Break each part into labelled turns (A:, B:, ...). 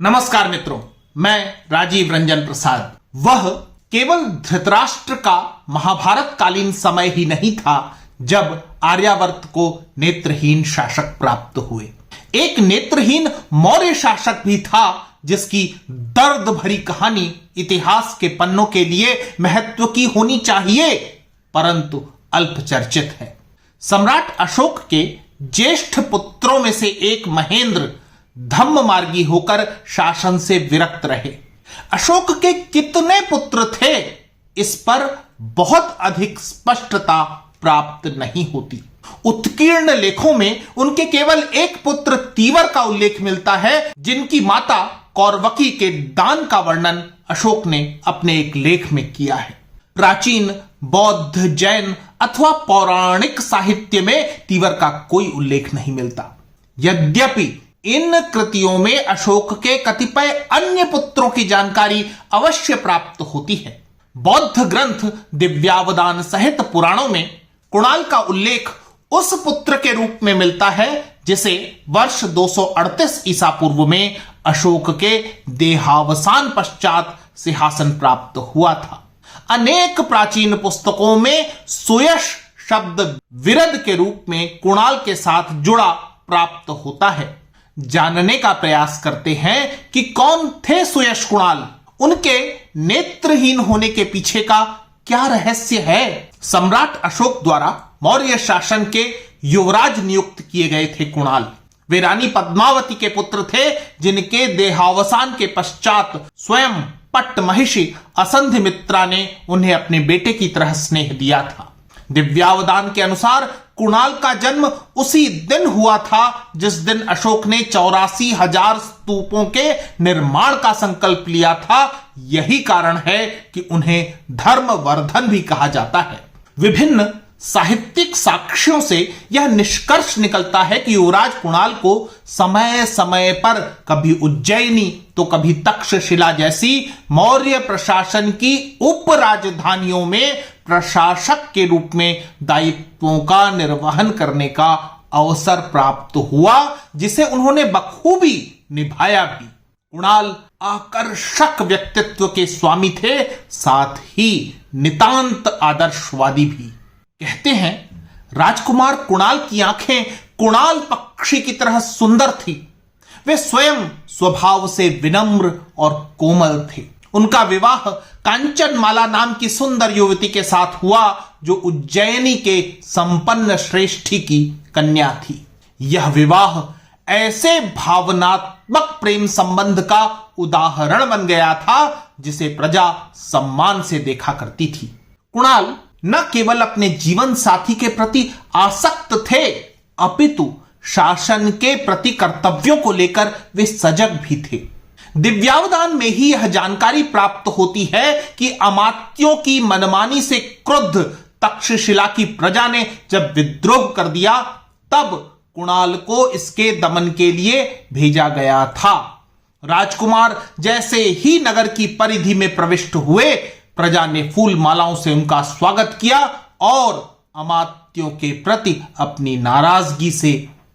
A: नमस्कार मित्रों, मैं राजीव रंजन प्रसाद। वह केवल धृतराष्ट्र का महाभारत कालीन समय ही नहीं था जब आर्यावर्त को नेत्रहीन शासक प्राप्त हुए। एक नेत्रहीन मौर्य शासक भी था जिसकी दर्द भरी कहानी इतिहास के पन्नों के लिए महत्व की होनी चाहिए, परंतु अल्पचर्चित है। सम्राट अशोक के ज्येष्ठ पुत्रों में से एक महेंद्र धम्म मार्गी होकर शासन से विरक्त रहे। अशोक के कितने पुत्र थे, इस पर बहुत अधिक स्पष्टता प्राप्त नहीं होती। उत्कीर्ण लेखों में उनके केवल एक पुत्र तीवर का उल्लेख मिलता है, जिनकी माता कौरवकी के दान का वर्णन अशोक ने अपने एक लेख में किया है। प्राचीन बौद्ध, जैन अथवा पौराणिक साहित्य में तीवर का कोई उल्लेख नहीं मिलता। यद्यपि इन कृतियों में अशोक के कतिपय अन्य पुत्रों की जानकारी अवश्य प्राप्त होती है। बौद्ध ग्रंथ दिव्यावदान सहित पुराणों में कुणाल का उल्लेख उस पुत्र के रूप में मिलता है जिसे वर्ष 238 ईसा पूर्व में अशोक के देहावसान पश्चात सिंहासन प्राप्त हुआ था। अनेक प्राचीन पुस्तकों में सुयश शब्द विरद के रूप में कुणाल के साथ जुड़ा प्राप्त होता है। जानने का प्रयास करते हैं कि कौन थे सुयश कुणाल, उनके नेत्रहीन होने के पीछे का क्या रहस्य है। सम्राट अशोक द्वारा मौर्य शासन के युवराज नियुक्त किए गए थे कुणाल। वे रानी पद्मावती के पुत्र थे, जिनके देहावसान के पश्चात स्वयं पट्ट महिषी असंधिमित्रा ने उन्हें अपने बेटे की तरह स्नेह दिया था। दिव्यावदान के अनुसार कुणाल का जन्म उसी दिन हुआ था जिस दिन अशोक ने 84,000 स्तूपों के निर्माण का संकल्प लिया था। यही कारण है कि उन्हें धर्मवर्धन भी कहा जाता है। विभिन्न साहित्यिक साक्ष्यों से यह निष्कर्ष निकलता है कि युवराज कुणाल को समय समय पर कभी उज्जैनी तो कभी तक्षशिला जैसी मौर्य प्रशासन की उप राजधानियों में प्रशासक के रूप में दायित्वों का निर्वहन करने का अवसर प्राप्त हुआ, जिसे उन्होंने बखूबी निभाया भी। कुणाल आकर्षक व्यक्तित्व के स्वामी थे, साथ ही नितांत आदर्शवादी भी। कहते हैं राजकुमार कुणाल की आंखें कुणाल पक्षी की तरह सुंदर थी। वे स्वयं स्वभाव से विनम्र और कोमल थे। उनका विवाह कांचनमाला नाम की सुंदर युवती के साथ हुआ, जो उज्जैनी के संपन्न श्रेष्ठी की कन्या थी। यह विवाह ऐसे भावनात्मक प्रेम संबंध का उदाहरण बन गया था जिसे प्रजा सम्मान से देखा करती थी। कुणाल न केवल अपने जीवन साथी के प्रति आसक्त थे, अपितु शासन के प्रति कर्तव्यों को लेकर वे सजग भी थे। दिव्यावदान में ही यह जानकारी प्राप्त होती है कि अमात्यों की मनमानी से क्रुद्ध तक्षशिला की प्रजा ने जब विद्रोह कर दिया, तब कुणाल को इसके दमन के लिए भेजा गया था। राजकुमार जैसे ही नगर की परिधि में प्रविष्ट हुए, प्रजा ने फूल मालाओं से उनका स्वागत किया और अमात्यों के प्रति अपनी नाराजगी से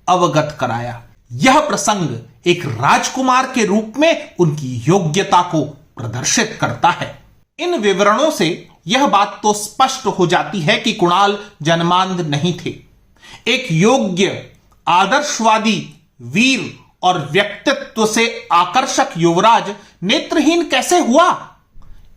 A: अवगत कराया। यह प्रसंग एक राजकुमार के रूप में उनकी योग्यता को प्रदर्शित करता है। इन विवरणों से यह बात तो स्पष्ट हो जाती है कि कुणाल जन्मांध नहीं थे। एक योग्य, आदर्शवादी, वीर और व्यक्तित्व से आकर्षक युवराज नेत्रहीन कैसे हुआ?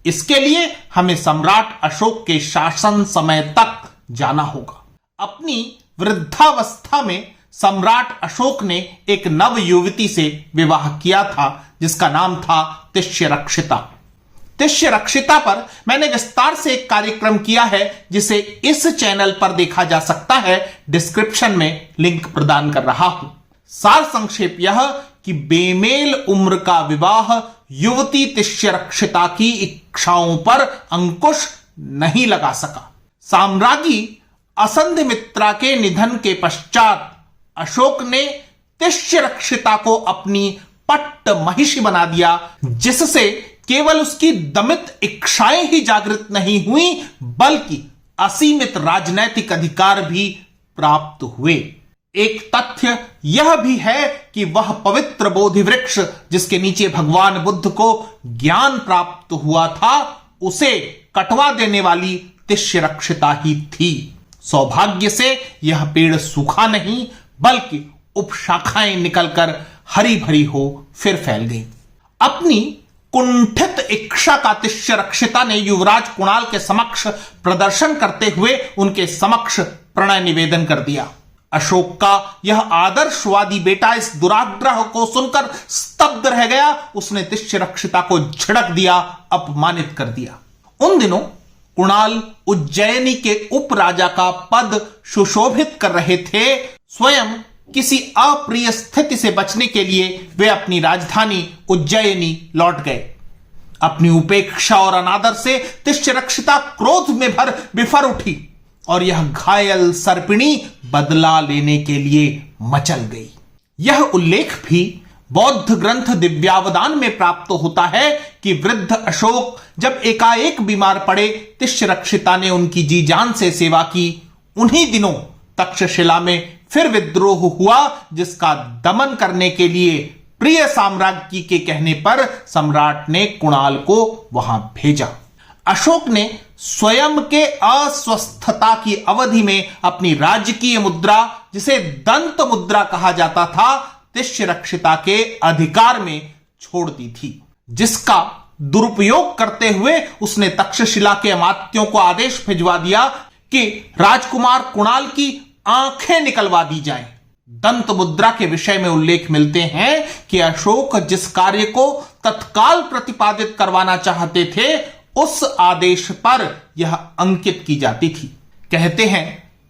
A: इसके लिए हमें सम्राट अशोक के शासन समय तक जाना होगा। अपनी वृद्धावस्था में सम्राट अशोक ने एक नव युवती से विवाह किया था, जिसका नाम था तिष्यरक्षिता। तिष्यरक्षिता पर मैंने विस्तार से एक कार्यक्रम किया है, जिसे इस चैनल पर देखा जा सकता है। डिस्क्रिप्शन में लिंक प्रदान कर रहा हूं। सार संक्षेप यह कि बेमेल उम्र का विवाह युवती तिष्यरक्षिता की इच्छाओं पर अंकुश नहीं लगा सका। साम्राज्ञी असंधिमित्रा के निधन के पश्चात अशोक ने तिष्यरक्षिता को अपनी पट्ट महिषी बना दिया, जिससे केवल उसकी दमित इच्छाएं ही जागृत नहीं हुई, बल्कि असीमित राजनैतिक अधिकार भी प्राप्त हुए। एक तथ्य यह भी है कि वह पवित्र बोधि वृक्ष जिसके नीचे भगवान बुद्ध को ज्ञान प्राप्त हुआ था, उसे कटवा देने वाली तिष्यरक्षिता ही थी। सौभाग्य से यह पेड़ सूखा नहीं, बल्कि उपशाखाएं निकलकर हरी भरी हो फिर फैल गई। अपनी कुंठित इच्छा का तिष्यरक्षिता ने युवराज कुणाल के समक्ष प्रदर्शन करते हुए उनके समक्ष प्रणय निवेदन कर दिया। अशोक का यह आदर्शवादी बेटा इस दुराग्रह को सुनकर स्तब्ध रह गया। उसने तिष्यरक्षिता को झिड़क दिया, अपमानित कर दिया। उन दिनों कुणाल उज्जैनी के उपराजा का पद सुशोभित कर रहे थे। स्वयं किसी अप्रिय स्थिति से बचने के लिए वे अपनी राजधानी उज्जैनी लौट गए। अपनी उपेक्षा और अनादर से तिष्यरक्षिता क्रोध में बिफर उठी और यह घायल सर्पिणी बदला लेने के लिए मचल गई। यह उल्लेख भी बौद्ध ग्रंथ दिव्यावदान में प्राप्त होता है कि वृद्ध अशोक जब एकाएक बीमार पड़े, तिष्यरक्षिता ने उनकी जी जान से सेवा की। उन्हीं दिनों तक्षशिला में फिर विद्रोह हुआ, जिसका दमन करने के लिए प्रिय साम्राज्ञी के कहने पर सम्राट ने कुणाल को वहां भेजा। अशोक ने स्वयं के अस्वस्थता की अवधि में अपनी राजकीय मुद्रा, जिसे दंत मुद्रा कहा जाता था, तिष्यरक्षिता के अधिकार में छोड़ दी थी, जिसका दुरुपयोग करते हुए उसने तक्षशिला के अमात्यों को आदेश भिजवा दिया कि राजकुमार कुणाल की आंखें निकलवा दी जाएं। दंत मुद्रा के विषय में उल्लेख मिलते हैं कि अशोक जिस कार्य को तत्काल प्रतिपादित करवाना चाहते थे, उस आदेश पर यह अंकित की जाती थी। कहते हैं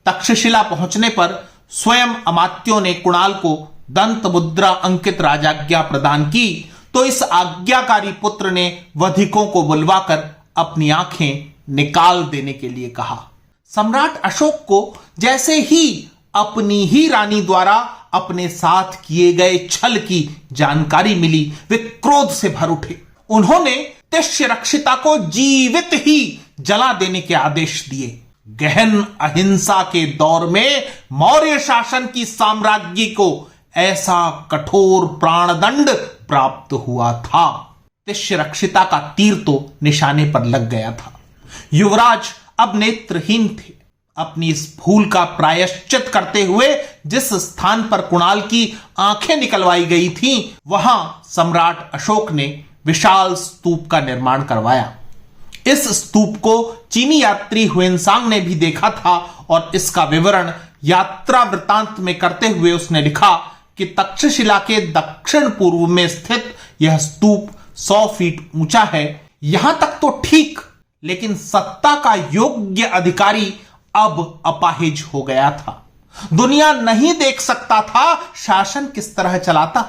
A: तक्षशिला पहुंचने पर स्वयं अमात्यों ने कुणाल को दंत मुद्रा अंकित राजाज्ञा प्रदान की, तो इस आज्ञाकारी पुत्र ने वधिकों को बुलवाकर अपनी आंखें निकाल देने के लिए कहा। सम्राट अशोक को जैसे ही अपनी ही रानी द्वारा अपने साथ किए गए छल की जानकारी मिली, वे क्रोध से भर उठे। उन्होंने तिष्यरक्षिता को जीवित ही जला देने के आदेश दिए। गहन अहिंसा के दौर में मौर्य शासन की साम्राज्ञी को ऐसा कठोर प्राणदंड प्राप्त हुआ था। तिष्यरक्षिता का तीर तो निशाने पर लग गया था। युवराज अब नेत्रहीन थे। अपनी इस भूल का प्रायश्चित करते हुए जिस स्थान पर कुणाल की आंखें निकलवाई गई थीं, वहां सम्राट अशोक ने विशाल स्तूप का निर्माण करवाया। इस स्तूप को चीनी यात्री हुएनसांग ने भी देखा था और इसका विवरण यात्रा वृतांत में करते हुए उसने लिखा कि तक्षशिला के दक्षिण पूर्व में स्थित यह स्तूप 100 फीट ऊंचा है। यहां तक तो ठीक, लेकिन सत्ता का योग्य अधिकारी अब अपाहिज हो गया था। दुनिया नहीं देख सकता था शासन किस तरह चलाता।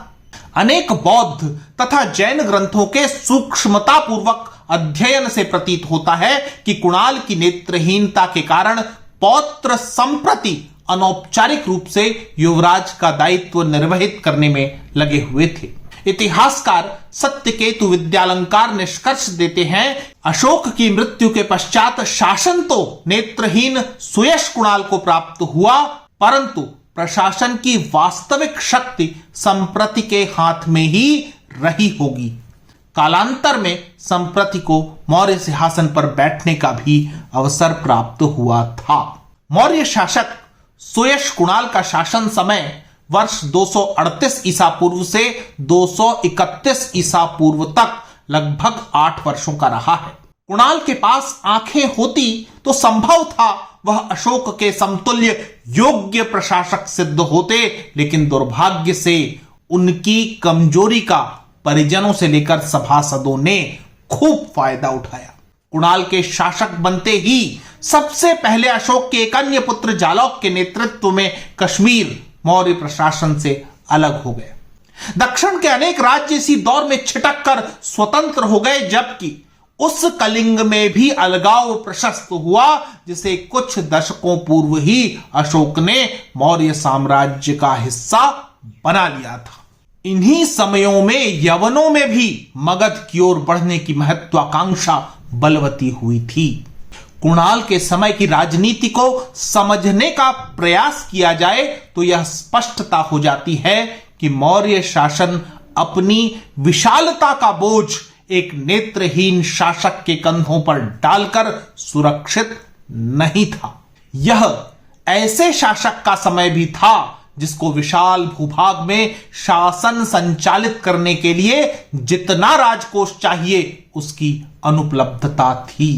A: अनेक बौद्ध तथा जैन ग्रंथों के सूक्ष्मतापूर्वक अध्ययन से प्रतीत होता है कि कुणाल की नेत्रहीनता के कारण पौत्र संप्रति अनौपचारिक रूप से युवराज का दायित्व निर्वहित करने में लगे हुए थे। इतिहासकार सत्यकेतु विद्यालंकार निष्कर्ष देते हैं, अशोक की मृत्यु के पश्चात शासन तो नेत्रहीन सुयश कुणाल को प्राप्त हुआ, परंतु प्रशासन की वास्तविक शक्ति संप्रति के हाथ में ही रही होगी। कालांतर में संप्रति को मौर्य सिंहासन पर बैठने का भी अवसर प्राप्त हुआ था। मौर्य शासक सुयश कुणाल का शासन समय वर्ष 238 ईसा पूर्व से 231 ईसा पूर्व तक लगभग 8 वर्षों का रहा है। कुणाल के पास आंखें होती तो संभव था वह अशोक के समतुल्य योग्य प्रशासक सिद्ध होते, लेकिन दुर्भाग्य से उनकी कमजोरी का परिजनों से लेकर सभासदों ने खूब फायदा उठाया। कुणाल के शासक बनते ही सबसे पहले अशोक के एक अन्य पुत्र जालौक के नेतृत्व में कश्मीर मौर्य प्रशासन से अलग हो गए। दक्षिण के अनेक राज्य इसी दौर में छिटक कर स्वतंत्र हो गए, जबकि उस कलिंग में भी अलगाव प्रशस्त हुआ, जिसे कुछ दशकों पूर्व ही अशोक ने मौर्य साम्राज्य का हिस्सा बना लिया था। इन्हीं समयों में यवनों में भी मगध की ओर बढ़ने की महत्वाकांक्षा बलवती हुई थी। कुणाल के समय की राजनीति को समझने का प्रयास किया जाए तो यह स्पष्टता हो जाती है कि मौर्य शासन अपनी विशालता का बोझ एक नेत्रहीन शासक के कंधों पर डालकर सुरक्षित नहीं था। यह ऐसे शासक का समय भी था जिसको विशाल भूभाग में शासन संचालित करने के लिए जितना राजकोष चाहिए उसकी अनुपलब्धता थी।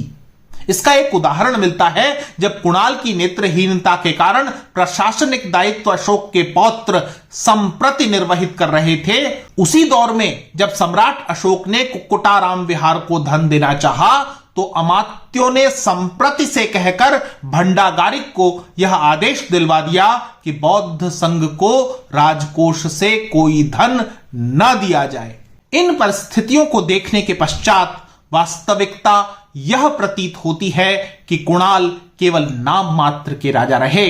A: इसका एक उदाहरण मिलता है जब कुणाल की नेत्रहीनता के कारण प्रशासनिक दायित्व अशोक के पौत्र संप्रति निर्वहित कर रहे थे। उसी दौर में जब सम्राट अशोक ने कुक्कुटाराम विहार को धन देना चाहा तो अमात्यों ने संप्रति से कहकर भंडागारिक को यह आदेश दिलवा दिया कि बौद्ध संघ को राजकोष से कोई धन न दिया जाए। इन परिस्थितियों को देखने के पश्चात वास्तविकता यह प्रतीत होती है कि कुणाल केवल नाम मात्र के राजा रहे।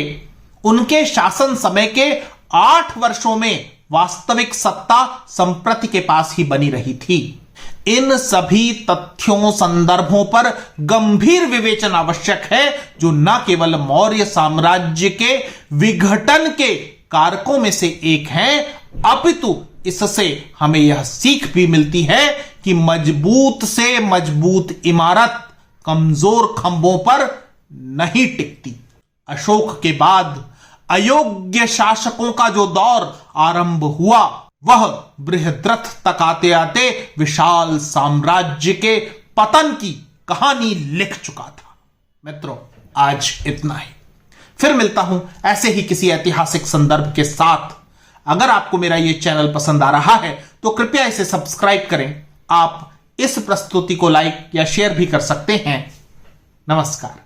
A: उनके शासन समय के 8 वर्षों में वास्तविक सत्ता संप्रति के पास ही बनी रही थी। इन सभी तथ्यों संदर्भों पर गंभीर विवेचन आवश्यक है जो न केवल मौर्य साम्राज्य के विघटन के कारकों में से एक है अपितु इससे हमें यह सीख भी मिलती है कि मजबूत से मजबूत इमारत कमजोर खंभों पर नहीं टिकती। अशोक के बाद अयोग्य शासकों का जो दौर आरंभ हुआ वह बृहद्रथ तक आते आते विशाल साम्राज्य के पतन की कहानी लिख चुका था। मित्रों, आज इतना ही। फिर मिलता हूं ऐसे ही किसी ऐतिहासिक संदर्भ के साथ। अगर आपको मेरा यह चैनल पसंद आ रहा है तो कृपया इसे सब्सक्राइब करें। आप इस प्रस्तुति को लाइक या शेयर भी कर सकते हैं। नमस्कार।